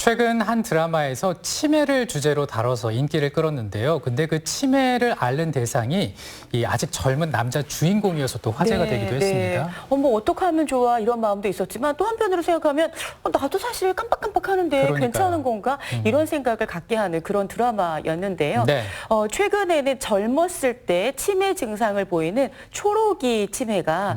최근 한 드라마에서 치매를 주제로 다뤄서 인기를 끌었는데요. 근데 그 치매를 앓는 대상이 이 아직 젊은 남자 주인공이어서 또 화제가 되기도 했습니다. 뭐 어떻게 하면 좋아 이런 마음도 있었지만 또 한편으로 생각하면 나도 사실 깜빡깜빡 하는데 그러니까요. 괜찮은 건가? 이런 생각을 갖게 하는 그런 드라마였는데요. 네. 최근에는 젊었을 때 치매 증상을 보이는 초록이 치매가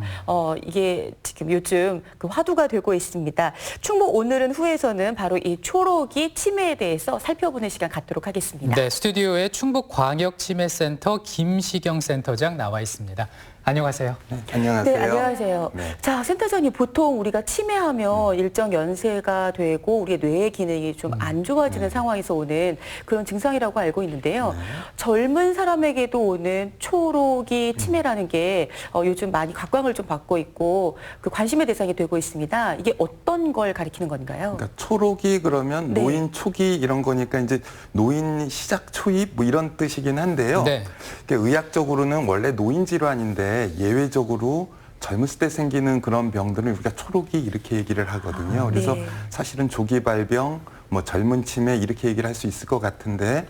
이게 지금 요즘 그 화두가 되고 있습니다. 충북 오늘은 후에서는 바로 이 초록이 치매에 대해서 살펴보는 시간 갖도록 하겠습니다. 네, 스튜디오에 충북광역치매센터 김시경 센터장 나와 있습니다. 안녕하세요. 네, 안녕하세요. 네, 안녕하세요. 네. 자, 센터장님, 보통 우리가 치매하면 일정 연세가 되고 우리의 뇌의 기능이 좀 안 좋아지는 상황에서 오는 그런 증상이라고 알고 있는데요. 젊은 사람에게도 오는 초록이 치매라는 게 요즘 많이 각광을 좀 받고 있고 그 관심의 대상이 되고 있습니다. 이게 어떤 걸 가리키는 건가요? 그러니까 초록이 그러면 네. 노인 초기 이런 거니까 이제 노인 시작 초입 뭐 이런 뜻이긴 한데요. 네. 그러니까 의학적으로는 원래 노인 질환인데 예외적으로 젊었을 때 생기는 그런 병들은 우리가 초록이 이렇게 얘기를 하거든요. 그래서 네. 사실은 조기 발병, 뭐 젊은 치매 이렇게 얘기를 할 수 있을 것 같은데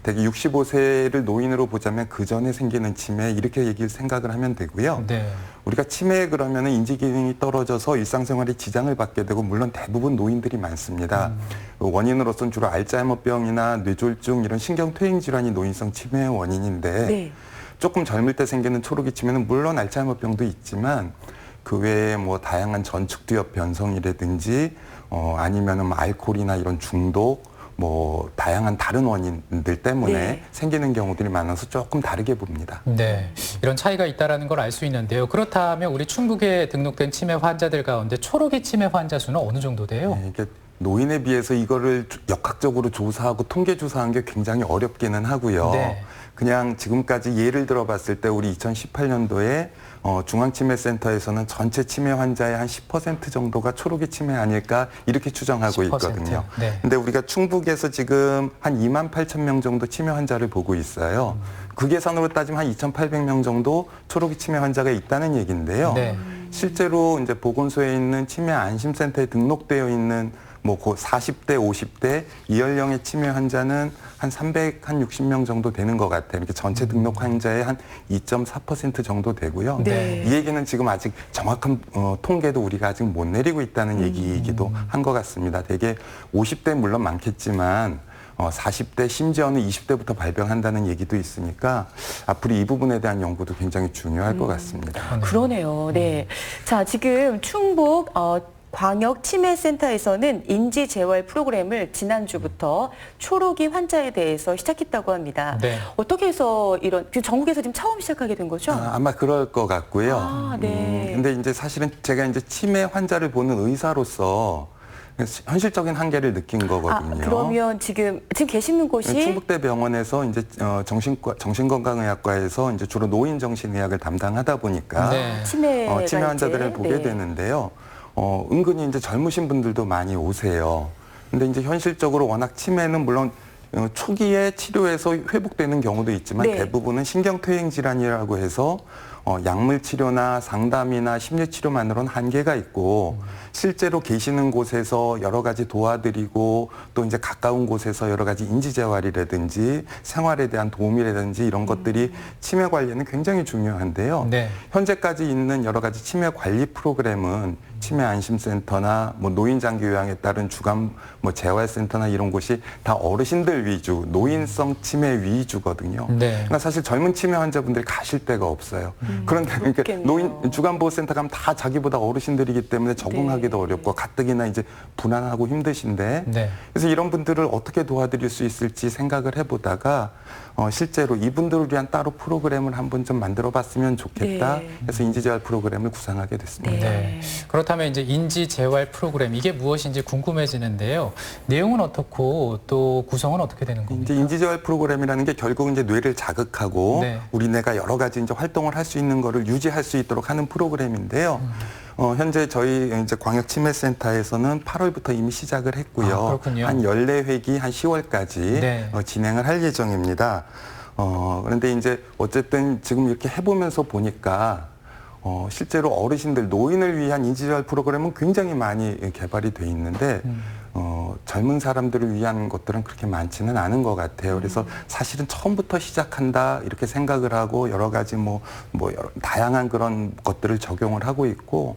대개 65세를 노인으로 보자면 그 전에 생기는 치매 이렇게 얘기를 생각을 하면 되고요. 네. 우리가 치매 그러면은 인지 기능이 떨어져서 일상생활에 지장을 받게 되고 물론 대부분 노인들이 많습니다. 원인으로서는 주로 알츠하이머병이나 뇌졸중 이런 신경퇴행 질환이 노인성 치매의 원인인데 네. 조금 젊을 때 생기는 초록이 치매는 물론 알츠하이머병도 있지만 그 외에 뭐 다양한 전축두엽 변성이라든지 아니면은 뭐 알코올이나 이런 중독 뭐 다양한 다른 원인들 때문에 네. 생기는 경우들이 많아서 조금 다르게 봅니다. 네, 이런 차이가 있다는 걸 알 수 있는데요. 그렇다면 우리 충북에 등록된 치매 환자들 가운데 초록이 치매 환자 수는 어느 정도 돼요? 네, 이게 노인에 비해서 이거를 역학적으로 조사하고 통계 조사한 게 굉장히 어렵기는 하고요. 네. 그냥 지금까지 예를 들어 봤을 때 우리 2018년도에 중앙치매센터에서는 전체 치매 환자의 한 10% 정도가 초록이 치매 아닐까 이렇게 추정하고 10%. 있거든요. 네. 근데 우리가 충북에서 지금 한 2만 8천 명 정도 치매 환자를 보고 있어요. 그 계산으로 따지면 한 2,800명 정도 초록이 치매 환자가 있다는 얘기인데요. 네. 실제로 이제 보건소에 있는 치매 안심센터에 등록되어 있는 뭐 40대, 50대 이 연령의 치매 환자는 한 360명 정도 되는 것 같아요. 이렇게 전체 등록 환자의 한 2.4% 정도 되고요. 네. 이 얘기는 지금 아직 정확한 통계도 우리가 아직 못 내리고 있다는 얘기이기도 한 것 같습니다. 대개 50대 물론 많겠지만 40대 심지어는 20대부터 발병한다는 얘기도 있으니까 앞으로 이 부분에 대한 연구도 굉장히 중요할 것 같습니다. 그러네요. 네. 자, 지금 충북 광역치매센터에서는 인지재활 프로그램을 지난주부터 초록이 환자에 대해서 시작했다고 합니다. 네. 어떻게 해서 전국에서 지금 처음 시작하게 된 거죠? 아마 그럴 것 같고요. 아, 네. 근데 이제 사실은 제가 이제 치매 환자를 보는 의사로서 현실적인 한계를 느낀 거거든요. 그러면 지금 계시는 곳이 충북대병원에서 이제 정신건강의학과에서 이제 주로 노인 정신의학을 담당하다 보니까 네. 치매 환자들을 보게 되는데요. 은근히 이제 젊으신 분들도 많이 오세요. 근데 이제 현실적으로 워낙 치매는 물론 초기에 치료해서 회복되는 경우도 있지만 네. 대부분은 신경퇴행 질환이라고 해서 약물 치료나 상담이나 심리 치료만으로는 한계가 있고 실제로 계시는 곳에서 여러 가지 도와드리고 또 이제 가까운 곳에서 여러 가지 인지재활이라든지 생활에 대한 도움이라든지 이런 것들이 치매 관리에는 굉장히 중요한데요. 네. 현재까지 있는 여러 가지 치매 관리 프로그램은 치매 안심센터나 뭐 노인장기 요양에 따른 주간 뭐 재활센터나 이런 곳이 다 어르신들 위주, 노인성 치매 위주거든요. 네. 그러니까 사실 젊은 치매 환자분들이 가실 데가 없어요. 그런데 그러니까 그렇겠네요. 노인 주간보호센터 가면 다 자기보다 어르신들이기 때문에 적응하기도 어렵고 가뜩이나 이제 불안하고 힘드신데 네. 그래서 이런 분들을 어떻게 도와드릴 수 있을지 생각을 해보다가 실제로 이분들을 위한 따로 프로그램을 한번 좀 만들어봤으면 좋겠다. 네. 해서 인지재활 프로그램을 구상하게 됐습니다. 네. 그렇다면 이제 인지재활 프로그램 이게 무엇인지 궁금해지는데요. 내용은 어떻고 또 구성은 어떻게 되는 겁니까? 이제 인지재활 프로그램이라는 게 결국 이제 뇌를 자극하고 네. 우리 뇌가 여러 가지 이제 활동을 할 수 있는 거를 유지할 수 있도록 하는 프로그램인데요. 현재 저희 이제 광역치매센터에서는 8월부터 이미 시작을 했고요. 아, 그렇군요. 한 14회기 한 10월까지 네. 진행을 할 예정입니다. 그런데 이제 어쨌든 지금 이렇게 해보면서 보니까 실제로 어르신들, 노인을 위한 인지재활 프로그램은 굉장히 많이 개발이 돼 있는데 젊은 사람들을 위한 것들은 그렇게 많지는 않은 것 같아요. 그래서 사실은 처음부터 시작한다 이렇게 생각을 하고 여러 가지 여러 다양한 그런 것들을 적용을 하고 있고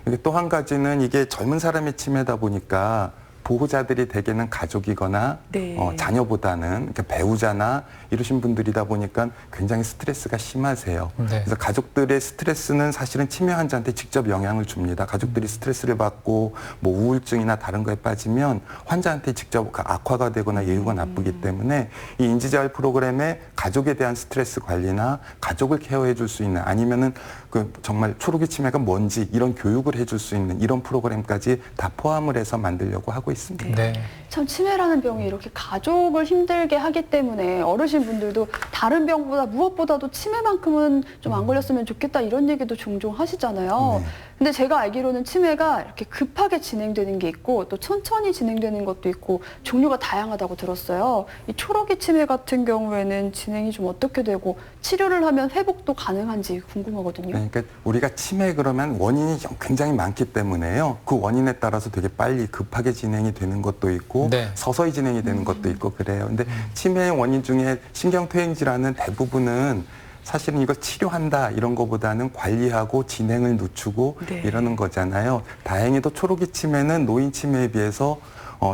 이게 또 한 가지는 이게 젊은 사람의 치매다 보니까 보호자들이 대개는 가족이거나 네. 자녀보다는 그러니까 배우자나 이러신 분들이다 보니까 굉장히 스트레스가 심하세요. 네. 그래서 가족들의 스트레스는 사실은 치매 환자한테 직접 영향을 줍니다. 가족들이 스트레스를 받고 뭐 우울증이나 다른 거에 빠지면 환자한테 직접 악화가 되거나 예후가 나쁘기 때문에 이 인지재활 프로그램에 가족에 대한 스트레스 관리나 가족을 케어해 줄 수 있는 아니면은 그 정말 초록이 치매가 뭔지 이런 교육을 해줄 수 있는 이런 프로그램까지 다 포함을 해서 만들려고 하고 있습니다. 네. 참 치매라는 병이 이렇게 가족을 힘들게 하기 때문에 어르신분들도 다른 병보다 무엇보다도 치매만큼은 좀 안 걸렸으면 좋겠다 이런 얘기도 종종 하시잖아요. 네. 근데 제가 알기로는 치매가 이렇게 급하게 진행되는 게 있고 또 천천히 진행되는 것도 있고 종류가 다양하다고 들었어요. 이 초록이 치매 같은 경우에는 진행이 좀 어떻게 되고 치료를 하면 회복도 가능한지 궁금하거든요. 그러니까 우리가 치매 그러면 원인이 굉장히 많기 때문에요. 그 원인에 따라서 되게 빨리 급하게 진행이 되는 것도 있고 네. 서서히 진행이 되는 것도 있고 그래요. 근데 치매의 원인 중에 신경퇴행 질환은 대부분은 사실은 이거 치료한다 이런 거보다는 관리하고 진행을 늦추고 네. 이러는 거잖아요. 다행히도 초록이 치매는 노인 치매에 비해서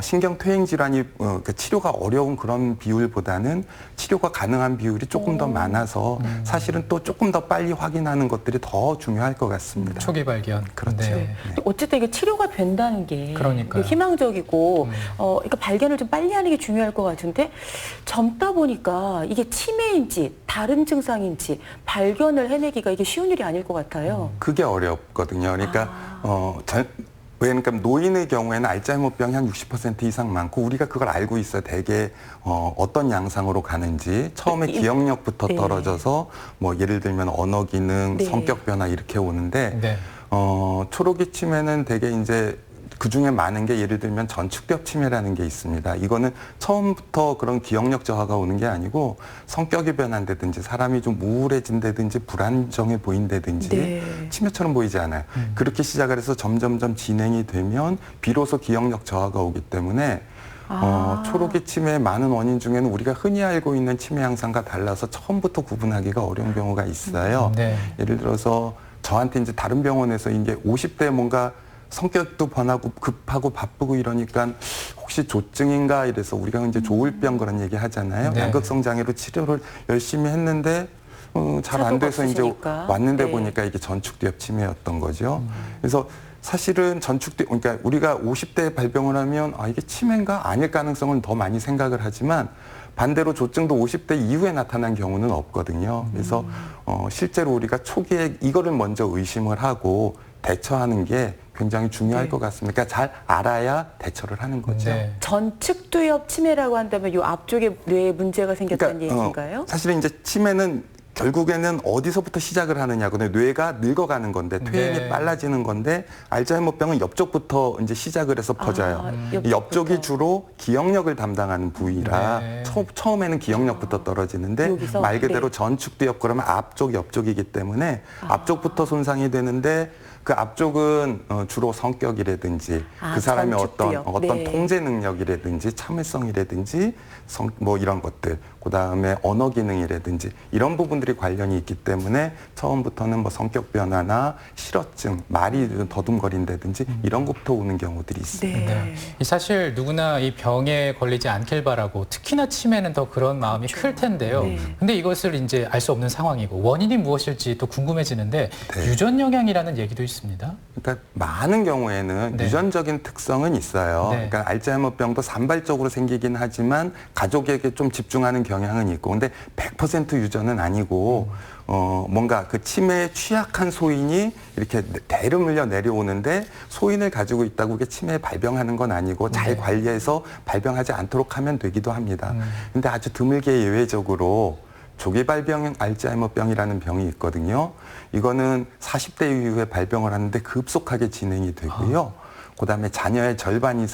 신경퇴행 질환이 그러니까 치료가 어려운 그런 비율보다는 치료가 가능한 비율이 조금 더 많아서 사실은 또 조금 더 빨리 확인하는 것들이 더 중요할 것 같습니다. 초기 발견. 그렇죠. 네. 어쨌든 이게 치료가 된다는 게 그러니까요. 희망적이고 그러니까 발견을 좀 빨리 하는 게 중요할 것 같은데 젊다 보니까 이게 치매인지 다른 증상인지 발견을 해내기가 이게 쉬운 일이 아닐 것 같아요. 그게 어렵거든요. 그러니까 그러니까 노인의 경우에는 알츠하이머병이 한 60% 이상 많고 우리가 그걸 알고 있어요. 대개 어떤 양상으로 가는지 처음에 기억력부터 네. 떨어져서 뭐 예를 들면 언어 기능, 네. 성격 변화 이렇게 오는데 네. 초록이 치매는 대개 이제 그 중에 많은 게 예를 들면 전축대엽 치매라는 게 있습니다. 이거는 처음부터 그런 기억력 저하가 오는 게 아니고 성격이 변한다든지 사람이 좀 우울해진다든지 불안정해 보인다든지 네. 치매처럼 보이지 않아요. 그렇게 시작을 해서 점점점 진행이 되면 비로소 기억력 저하가 오기 때문에 초록이 치매의 많은 원인 중에는 우리가 흔히 알고 있는 치매 양상과 달라서 처음부터 구분하기가 어려운 경우가 있어요. 네. 예를 들어서 저한테 이제 다른 병원에서 이제 50대에 뭔가 성격도 변하고 급하고 바쁘고 이러니까 혹시 조증인가 이래서 우리가 이제 조울병 그런 얘기 하잖아요. 네. 양극성 장애로 치료를 열심히 했는데 잘 안 돼서 이제 없으시니까. 왔는데 네. 보니까 이게 전축대엽 치매였던 거죠. 그래서 사실은 그러니까 우리가 50대에 발병을 하면 이게 치매인가 아닐 가능성은 더 많이 생각을 하지만 반대로 조증도 50대 이후에 나타난 경우는 없거든요. 그래서 실제로 우리가 초기에 이거를 먼저 의심을 하고 대처하는 게 굉장히 중요할 네. 것 같습니다. 그러니까 잘 알아야 대처를 하는 거죠. 네. 전측두엽 치매라고 한다면 이 앞쪽에 뇌에 문제가 생겼다는 얘기인가요? 사실은 이제 치매는 결국에는 어디서부터 시작을 하느냐고요. 뇌가 늙어가는 건데 퇴행이 네. 빨라지는 건데 알츠하이머병은 옆쪽부터 이제 시작을 해서 퍼져요. 이 옆쪽이 주로 기억력을 담당하는 부위라 네. 처음에는 기억력부터 떨어지는데 여기서? 말 그대로 네. 전축두엽 그러면 앞쪽 옆쪽이기 때문에 앞쪽부터 손상이 되는데 그 앞쪽은 주로 성격이라든지 그 사람의 전축두엽. 어떤 네. 통제 능력이라든지 참을성이라든지 뭐 이런 것들, 그 다음에 언어 기능이라든지 이런 부분들이 관련이 있기 때문에 처음부터는 뭐 성격 변화나 실어증, 말이 좀 더듬거린다든지 이런 것부터 오는 경우들이 있습니다. 네. 이 사실 누구나 이 병에 걸리지 않길 바라고 특히나 치매는 더 그런 마음이 클 텐데요. 네. 근데 이것을 이제 알 수 없는 상황이고 원인이 무엇일지 또 궁금해지는데 네. 유전 영향이라는 얘기도 있습니다. 그러니까 많은 경우에는 네. 유전적인 특성은 있어요. 네. 그러니까 알츠하이머병도 산발적으로 생기긴 하지만 가족에게 좀 집중하는 경향은 있고, 근데 100% 유전은 아니고 뭔가 그 치매에 취약한 소인이 이렇게 대를 물려 내려오는데 소인을 가지고 있다고 그게 치매에 발병하는 건 아니고 잘 관리해서 발병하지 않도록 하면 되기도 합니다. 근데 아주 드물게 예외적으로 조기 발병형 알츠하이머병이라는 병이 있거든요. 이거는 40대 이후에 발병을 하는데 급속하게 진행이 되고요. 그다음에 자녀의 절반이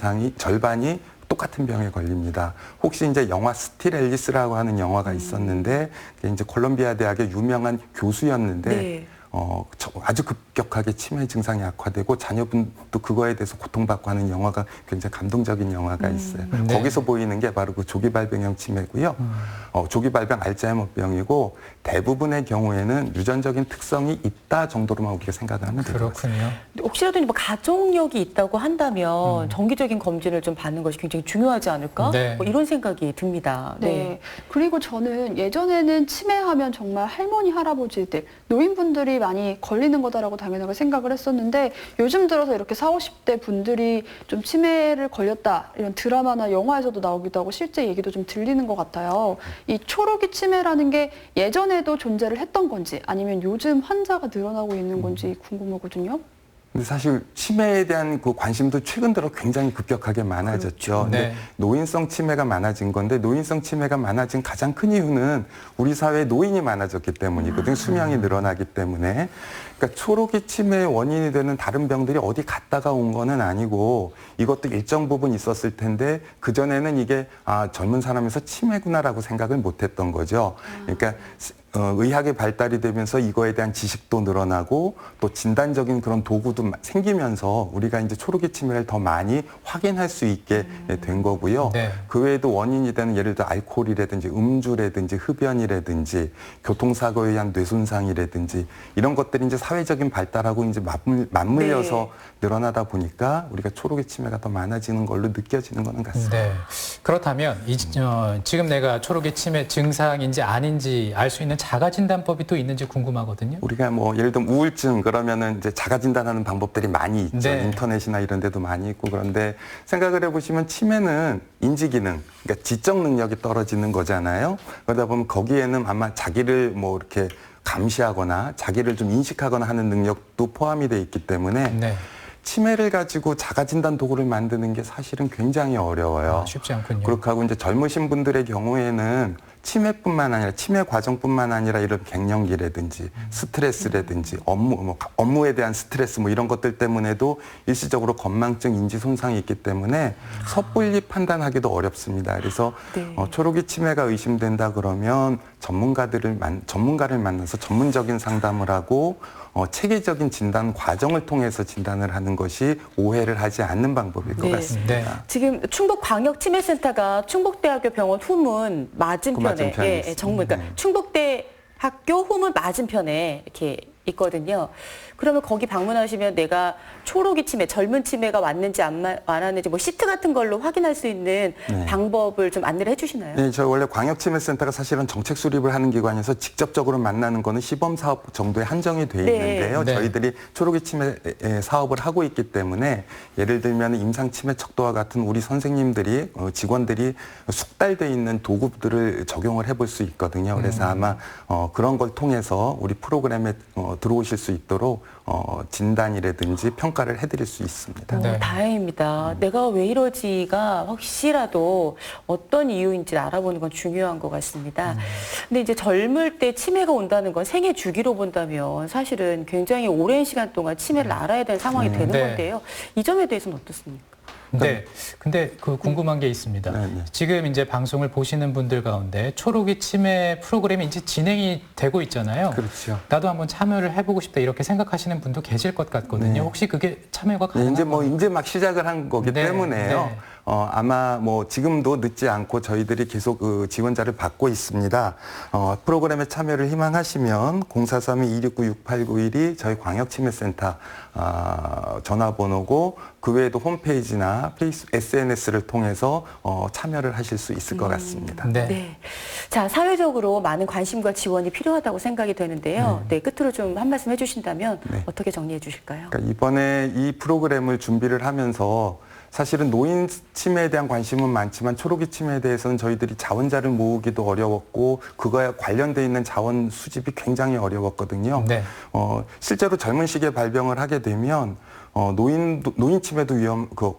똑같은 병에 걸립니다. 혹시 이제 영화 스틸 앨리스라고 하는 영화가 있었는데 그게 이제 콜롬비아 대학의 유명한 교수였는데 네. 아주 급격하게 치매 증상이 악화되고 자녀분도 그거에 대해서 고통받고 하는 영화가 굉장히 감동적인 영화가 있어요. 네. 거기서 보이는 게 바로 그 조기 발병형 치매고요. 조기 발병 알츠하이머병이고 대부분의 경우에는 유전적인 특성이 있다 정도로만 우리가 생각을 하면 돼요. 그렇군요. 혹시라도 뭐 가족력이 있다고 한다면 정기적인 검진을 좀 받는 것이 굉장히 중요하지 않을까? 네. 뭐 이런 생각이 듭니다. 네. 그리고 저는 예전에는 치매하면 정말 할머니, 할아버지들, 노인분들이 많이 걸리는 거다라고 당연하게 생각을 했었는데 요즘 들어서 이렇게 40, 50대 분들이 좀 치매를 걸렸다 이런 드라마나 영화에서도 나오기도 하고 실제 얘기도 좀 들리는 것 같아요. 이 초록이 치매라는 게 예전에도 존재를 했던 건지 아니면 요즘 환자가 늘어나고 있는 건지 궁금하거든요. 근데 사실 치매에 대한 그 관심도 최근 들어 굉장히 급격하게 많아졌죠. 그렇죠. 근데 네. 노인성 치매가 많아진 건데 노인성 치매가 많아진 가장 큰 이유는 우리 사회에 노인이 많아졌기 때문이거든요. 수명이 늘어나기 때문에. 그러니까 초록이 치매의 원인이 되는 다른 병들이 어디 갔다가 온 거는 아니고 이것도 일정 부분 있었을 텐데 그전에는 이게 젊은 사람에서 치매구나라고 생각을 못했던 거죠. 그러니까 의학의 발달이 되면서 이거에 대한 지식도 늘어나고 또 진단적인 그런 도구도 생기면서 우리가 이제 초록이 치매를 더 많이 확인할 수 있게 된 거고요. 네. 그 외에도 원인이 되는 예를 들어 알코올이라든지 음주라든지 흡연이라든지 교통사고에 의한 뇌손상이라든지 이런 것들이 이제 사회적인 발달하고 이제 맞물려서 네. 늘어나다 보니까 우리가 초록이 치매가 더 많아지는 걸로 느껴지는 거는 같습니다. 네. 그렇다면 지금 내가 초록이 치매 증상인지 아닌지 알 수 있는 자가진단법이 또 있는지 궁금하거든요. 우리가 뭐 예를 들면 우울증 그러면은 이제 자가진단하는 방법들이 많이 있죠. 네. 인터넷이나 이런 데도 많이 있고 그런데 생각을 해보시면 치매는 인지기능, 그러니까 지적 능력이 떨어지는 거잖아요. 그러다 보면 거기에는 아마 자기를 뭐 이렇게 감시하거나 자기를 좀 인식하거나 하는 능력도 포함이 돼 있기 때문에 네. 치매를 가지고 자가진단 도구를 만드는 게 사실은 굉장히 어려워요. 쉽지 않군요. 그렇게 하고 이제 젊으신 분들의 경우에는 치매뿐만 아니라 치매 과정뿐만 아니라 이런 갱년기라든지 스트레스라든지 업무에 대한 스트레스 뭐 이런 것들 때문에도 일시적으로 건망증 인지 손상이 있기 때문에 섣불리 판단하기도 어렵습니다. 그래서 네. 초록이 치매가 의심된다 그러면 전문가를 만나서 전문적인 상담을 하고 체계적인 진단 과정을 통해서 진단을 하는 것이 오해를 하지 않는 방법일 것 네. 같습니다. 네. 지금 충북광역치매센터가 충북대학교 병원 후문 맞은편에 맞은편에 있습니다. 정문, 그러니까 충북대학교 후문 맞은편에 이렇게 있거든요. 그러면 거기 방문하시면 내가 초록이 치매, 젊은 치매가 왔는지 안 왔는지 뭐 시트 같은 걸로 확인할 수 있는 네. 방법을 좀 안내를 해주시나요? 네, 저희 원래 광역치매센터가 사실은 정책 수립을 하는 기관에서 직접적으로 만나는 거는 시범 사업 정도에 한정이 돼 네. 있는데요. 네. 저희들이 초록이 치매 사업을 하고 있기 때문에 예를 들면 임상 치매 척도와 같은 우리 선생님들이 직원들이 숙달돼 있는 도구들을 적용을 해볼 수 있거든요. 그래서 아마 그런 걸 통해서 우리 프로그램에 들어오실 수 있도록 진단이라든지 평가를 해드릴 수 있습니다. 네. 다행입니다. 내가 왜 이러지가 혹시라도 어떤 이유인지 알아보는 건 중요한 것 같습니다. 근데 이제 젊을 때 치매가 온다는 건 생애 주기로 본다면 사실은 굉장히 오랜 시간 동안 치매를 알아야 되는 상황이 되는 네. 건데요. 이 점에 대해서는 어떻습니까? 네. 근데 그 궁금한 게 있습니다. 네, 네. 지금 이제 방송을 보시는 분들 가운데 초록이 치매 프로그램이 이제 진행이 되고 있잖아요. 그렇죠. 나도 한번 참여를 해보고 싶다 이렇게 생각하시는 분도 계실 것 같거든요. 네. 혹시 그게 참여가 네, 가능한가요? 이제 막 시작을 한 거기 네, 때문에요. 네. 아마 뭐 지금도 늦지 않고 저희들이 계속 그 지원자를 받고 있습니다. 프로그램에 참여를 희망하시면 0432-269-6891이 저희 광역치매센터 전화번호고 그 외에도 홈페이지나 SNS를 통해서 참여를 하실 수 있을 것 같습니다. 네. 네. 자, 사회적으로 많은 관심과 지원이 필요하다고 생각이 되는데요. 네, 끝으로 좀 한 말씀 해주신다면 네. 어떻게 정리해 주실까요? 그러니까 이번에 이 프로그램을 준비를 하면서 사실은 노인 치매에 대한 관심은 많지만 초록이 치매에 대해서는 저희들이 자원자를 모으기도 어려웠고 그거에 관련돼 있는 자원 수집이 굉장히 어려웠거든요. 네. 실제로 젊은 시기에 발병을 하게 되면 노인 치매도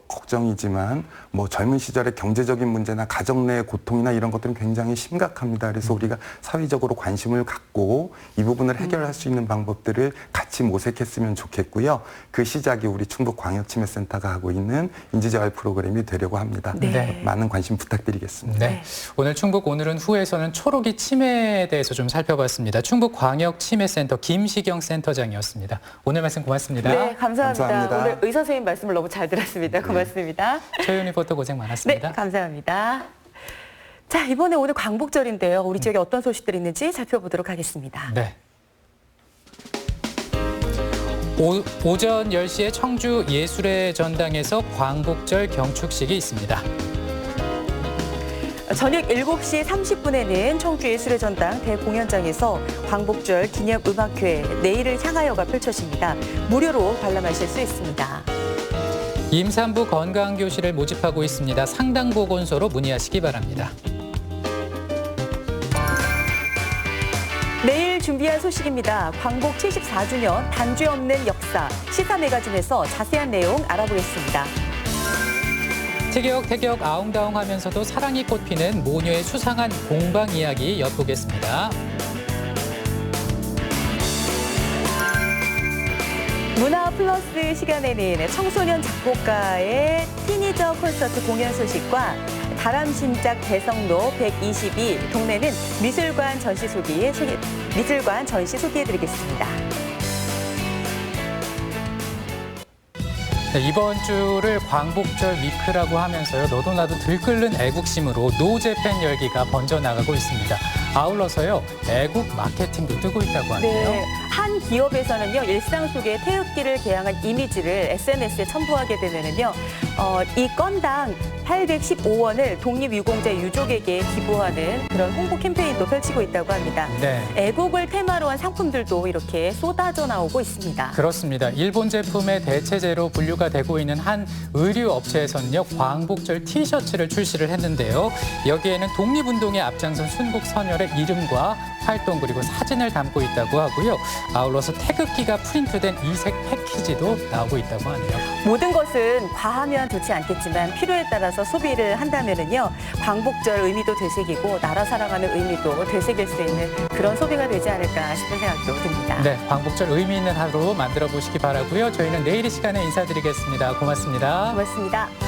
걱정이지만 뭐 젊은 시절의 경제적인 문제나 가정 내 고통이나 이런 것들은 굉장히 심각합니다. 그래서 우리가 사회적으로 관심을 갖고 이 부분을 해결할 수 있는 방법들을 같이 모색했으면 좋겠고요. 그 시작이 우리 충북광역치매센터가 하고 있는 인지재활 프로그램이 되려고 합니다. 네. 많은 관심 부탁드리겠습니다. 네. 오늘 충북 오늘은 후에서는 초록이 치매에 대해서 좀 살펴봤습니다. 충북광역치매센터 김시경 센터장이었습니다. 오늘 말씀 고맙습니다. 네, 감사합니다. 감사합니다. 오늘 의사 선생님 말씀을 너무 잘 들었습니다. 고맙습니다. 최윤희 리포터 고생 네, 많았습니다. 감사합니다. 자, 이번에 오늘 광복절인데요. 우리 지역에 어떤 소식들이 있는지 살펴보도록 하겠습니다. 네. 오전 10시에 청주 예술의 전당에서 광복절 경축식이 있습니다. 저녁 7시 30분에는 청주 예술의 전당 대공연장에서 광복절 기념음악회 내일을 향하여가 펼쳐집니다. 무료로 관람하실 수 있습니다. 임산부 건강교실을 모집하고 있습니다. 상당보건소로 문의하시기 바랍니다. 내일 준비한 소식입니다. 광복 74주년 단죄 없는 역사 시사 매거진에서 자세한 내용 알아보겠습니다. 티격태격 아웅다웅하면서도 사랑이 꽃피는 모녀의 수상한 공방 이야기 엿보겠습니다. 문화 플러스 시간에는 청소년 작곡가의 티니저 콘서트 공연 소식과 다람신작 대성로 122 동네는 미술관 전시 소개해드리겠습니다. 네, 이번 주를 광복절 위크라고 하면서요. 너도 나도 들끓는 애국심으로 노재팬 열기가 번져나가고 있습니다. 아울러서요. 애국 마케팅도 뜨고 있다고 하네요. 네, 한 기업에서는요. 일상 속에 태극기를 개양한 이미지를 SNS에 첨부하게 되면은요. 이 건당 815원을 독립유공자 유족에게 기부하는 그런 홍보 캠페인도 펼치고 있다고 합니다. 네. 애국을 테마로 한 상품들도 이렇게 쏟아져 나오고 있습니다. 그렇습니다. 일본 제품의 대체제로 분류가 되고 있는 한 의류 업체에서는요. 광복절 티셔츠를 출시를 했는데요. 여기에는 독립운동에 앞장선 순국 선열의 이름과 활동 그리고 사진을 담고 있다고 하고요. 아울러서 태극기가 프린트된 이색 패키지도 나오고 있다고 하네요. 모든 것은 과하면 좋지 않겠지만 필요에 따라서 소비를 한다면은요. 광복절 의미도 되새기고 나라 사랑하는 의미도 되새길 수 있는 그런 소비가 되지 않을까 싶은 생각도 듭니다. 네, 광복절 의미 있는 하루 만들어 보시기 바라고요. 저희는 내일 이 시간에 인사드리겠습니다. 고맙습니다. 고맙습니다.